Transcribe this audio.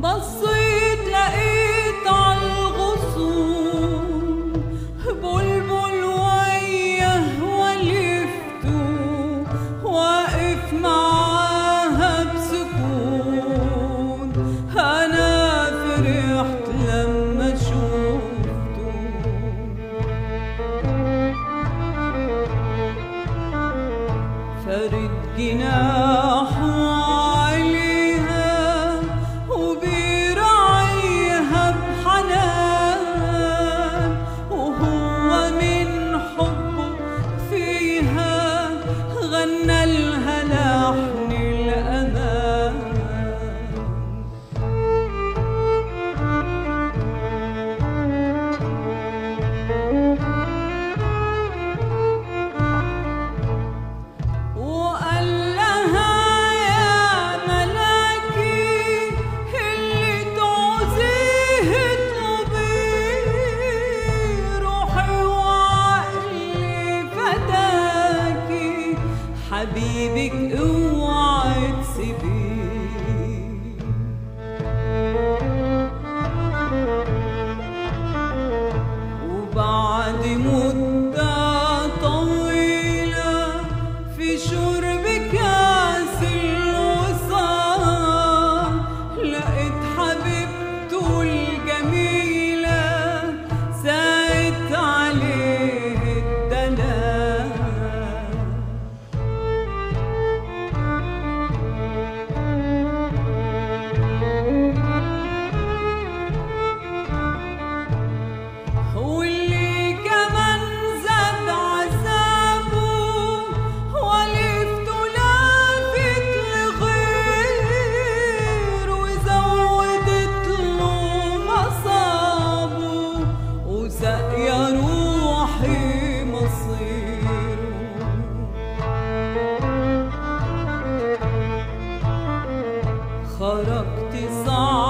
بصيت لقيت عالغصون بلبل وياه ولفته واقف معاها بسكون. أنا فرحت لما شفته فرد جناحه عليها وبيراعيها بحنان، وهو من حبه فيها غنى لها لحن الأمان. حبيبك اوعي تسيبيه، وبعد مدة طويلة في شرب كاس الوصال لقيت حبيبته الجميلة ساقت عليه الدلال. يا روحي مصيره خرجت صعب